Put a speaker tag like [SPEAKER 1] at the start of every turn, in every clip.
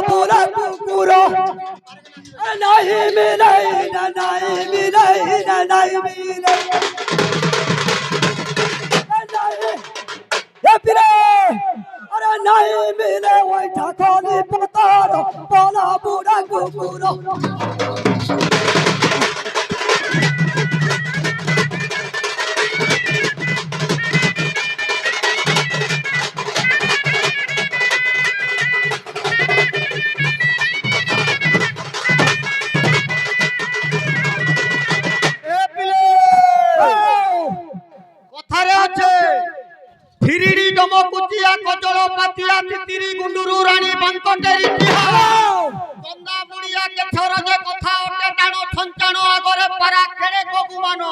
[SPEAKER 1] बुरा कुकुरो नहीं मिले नहीं मिले नहीं मिले फिरे अरे नहीं मिले वही ठाकोली पतारो बोला बुरा कुकुरो
[SPEAKER 2] ফিরিড়ি ডমকুচিয়া কজল পাতিয়া তিতিরি গুন্ডুরু রানী বাঙ্কটের ইতিহাস চন্দা বুড়িয়া কেছরজে কথা ওটে টানো ছঞ্চানো আগরে পারা খেড়ে গগুমানো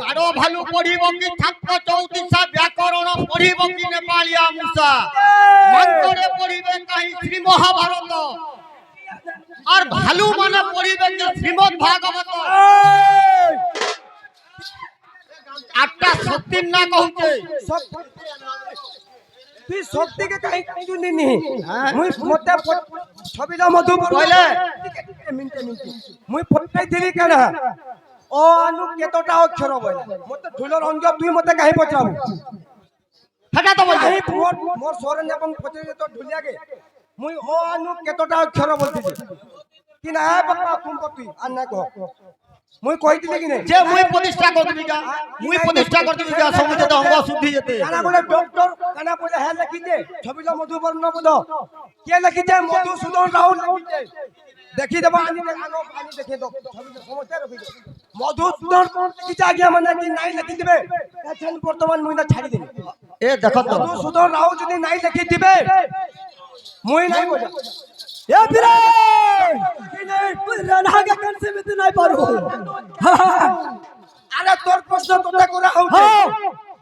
[SPEAKER 2] গাড়ো ভালু পড়িব কি ছাত্র চৌতিসা ব্যাকরণ পড়িব কি নেপালিয়া মুসা বাঙ্কটে পড়িবে কাহি শ্রী মহাভারত আর ভালু মানে পড়িবে কি শ্রীমদ ভাগবত আটটা সত্যির না কহুছে
[SPEAKER 1] তুই শক্তি কে কাই চুনি নি মুই মতে ছবিলা মধু কইলে মিনিটে মিনিটে মুই ফটাই দিলি কেন ও আনু কতটা অক্ষর বলে মতে ঢুলর অঙ্গ তুই মতে কাই পচাবু
[SPEAKER 2] সেটা তো বলছি
[SPEAKER 1] মোর সরন এবং পচে তো ঢুলিয়াগে মুই ও আনু কতটা অক্ষর বলতিছি কি না বাবা কুম্প তুই আর না কহ মুই কইতিলে কি নাই
[SPEAKER 2] যে মুই প্রতিষ্ঠা করবি যা মুই প্রতিষ্ঠা করবি যা সমাজে তো অঙ্গ শুদ্ধি যেতে
[SPEAKER 1] কানা বলে ডক্টর কানা বলে হ্যাঁ লিখিছে ছবিলা মধুবর্ণ পদ কে লিখিছে মধুসূদন রাও লিখিছে দেখি দেব আনি আনো পানি দেখে দাও ছবিটা সমস্যা রাখি মধুসূদন লিখিছে আগে মানে কি নাই লিখি দিবে এখন বর্তমান মুই না ছাড়ি দিবি
[SPEAKER 2] এ দেখো তো
[SPEAKER 1] মধুসূদন রাও যদি নাই লিখি দিবে মুই নাই বোঝা এ বিরে রানাগে কানসে মিতে নাই পারবো আরে তোর প্রশ্ন তোতে করা হচ্ছে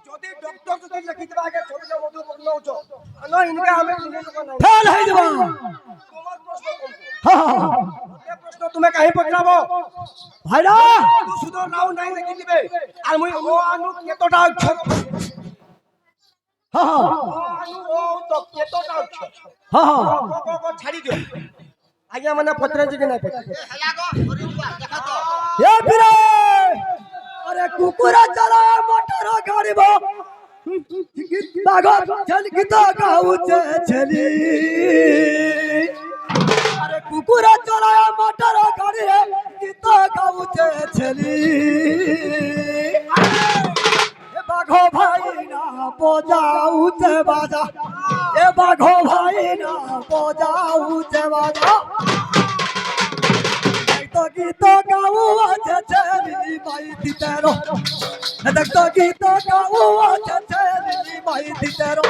[SPEAKER 1] যদি ডক্টর যদি লিখি দিবা আগে ছবিটা মধু বর্ণ হচ্ছে না ইনকা আমি চিনি লোক নাই ফেল হই যাবা তোমার প্রশ্ন এ প্রশ্ন তুমি কাহি পছরাবো ভাইরা শুধু নাও নাই লিখি দিবে আর মুই ও আনু কতটা অক্ষর আনু ও তো কতটা অক্ষর ছাড়ি দিও আগে মানে পছরাজি কি নাই পছরা এ বিরে अरे कुकुरा चला मोटर गाड़ीब बागो चल गीत गाउचे छली अरे कुकुरा चला मोटर गाड़ी रे गीत गाउचे छली ए बाघो भाई ना बजाउचे बाजा ए बाघो भाई ना बजाउचे बाजा तो गीत गाऊ আছে ছেলি মাই দিতেরো দেখ তো গীত গাও আছে ছেলি মাই দিতেরো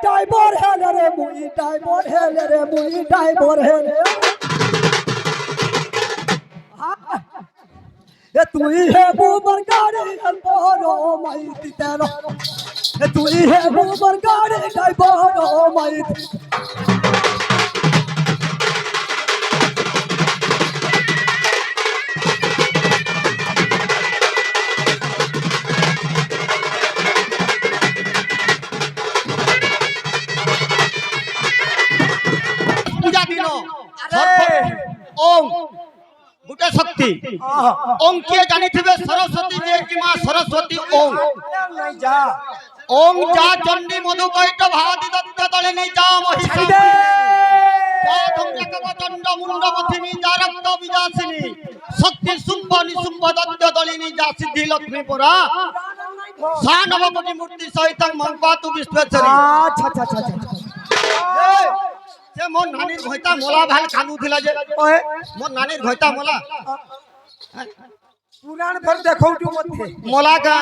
[SPEAKER 1] ডাইভর হেলে রে মুই ডাইভর হেলে রে মুই ডাইভর হেলে এ তুই হে বুবর গাড়ি বড় মাই দিতেরো এ তুই হে বুবর গাড়ি ডাইভর মাই
[SPEAKER 2] ओम गुटे शक्ति ओम किए जानी थिबे सरस्वती जे की मां सरस्वती ओम
[SPEAKER 1] नहीं जा
[SPEAKER 2] ओम जा चंडी मधु कइट भावती दत्त तले नहीं जा महिषा जा धम्रक चंड मुंड मथिनी जा रक्त विजासिनी शक्ति शुंभ निशुंभ दत्त दलिनी जा सिद्धि लक्ष्मी पुरा सा नवपति मूर्ति सहित मंगपातु विश्वेश्वरी
[SPEAKER 1] अच्छा अच्छा अच्छा
[SPEAKER 2] से मोर नानीर भइता मोला भाल कानू थिला जे
[SPEAKER 1] ओए
[SPEAKER 2] मोर नानीर भइता मोला
[SPEAKER 1] पुराण भर देखौ तू मथे
[SPEAKER 2] मोला का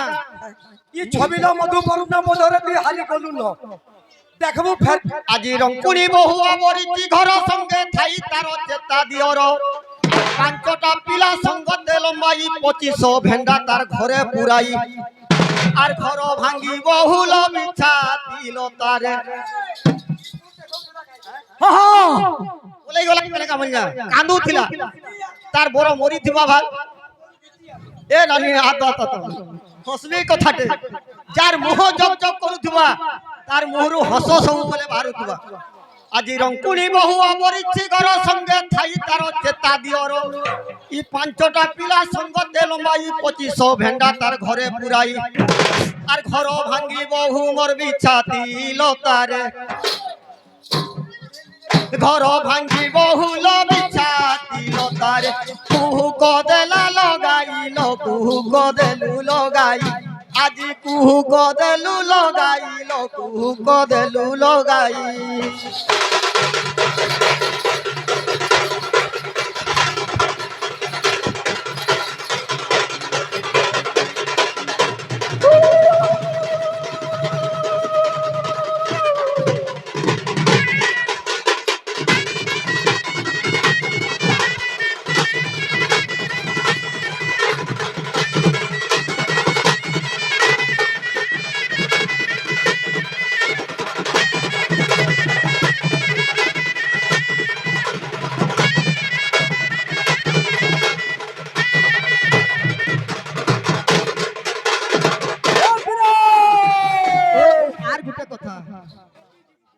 [SPEAKER 1] ई छबिलो मधु बरुना मधुरे ती हाली गलु न देखबो फेर
[SPEAKER 2] আজি রঙ্কুনি বহু অবরিতি ঘর সঙ্গে থাই তার চেতা দিওর পাঁচটা পিলা সঙ্গতে লম্বাই 2500 ভেন্ডা তার ঘরে পুরাই আর ঘর ভাঙ্গি বহুল বিছাতি তিলতারে
[SPEAKER 3] হা হা
[SPEAKER 2] বলে গলা কেনে কামলিয়া কান্দু থিলা তার বড় মরি থিবা ভাই এ নানি হাত হাত হসবি কথাটে যার মুহ জগ জগ করুথিবা তার মুহরু হস ସବୁ বলে বাহারুথিবা আজি রঙ্কুনি বহু অপরিচ্ছি ঘর সঙ্গে থাই তার চেতা দিওর ই পাঁচটা পিলা সঙ্গতে লম্বাই 2500 ভেন্ডা তার ঘরে পুরাই আর ঘর ভাঙ্গি বহু মোর বিছাতি লতারে ঘর ভাঙ্গি বহুল বিছাতি লতারে কুহু কদেলা লগাইল কুহু কদেলু লগাই আজি কুহু কদেলু লগাইল কুহু কদেলু লগাই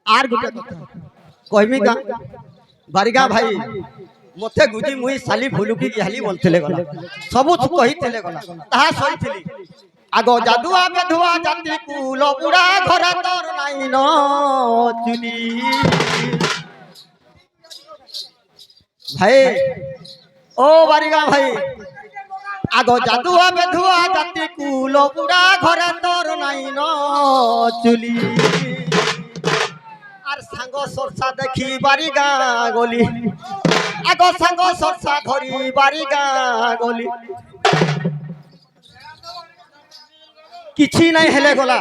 [SPEAKER 2] আর গোটে কথা কইমি গা বারিগা ভাই মতে গুজি মুই সালি ভুলুকি গিহালি বলতেলে গলা সবু কহিতেলে গলা তাহা সইছিলি আগ জাদুয়া বেধুয়া জাতি কুল পুরা ঘরে তোর নাই ন চুলি ভাই ও বারিগা ভাই আগ জাদুয়া বেধুয়া জাতি কুল পুরা ঘরে তোর নাই ন চুলি আর সাঙ্গ সরসা দেখি বাড়ি গা গলি আগ সাঙ্গ সরসা ধরি বাড়ি গা গলি କିଛି নাই হেলে গলা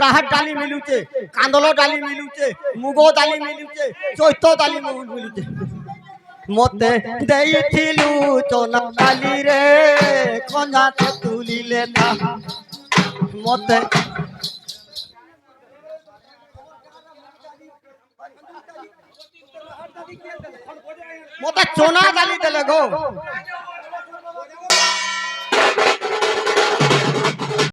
[SPEAKER 2] রাহার ডালি মিলুছে কান্দল ডালি মিলুছে মুগ ডালি মিলুছে চৈত ডালি মিলুছে মতে দেইছিলু চনা ডালি রে কঞ্জা তুলিলে না মতে মতে চোনা ডালি দেলে গো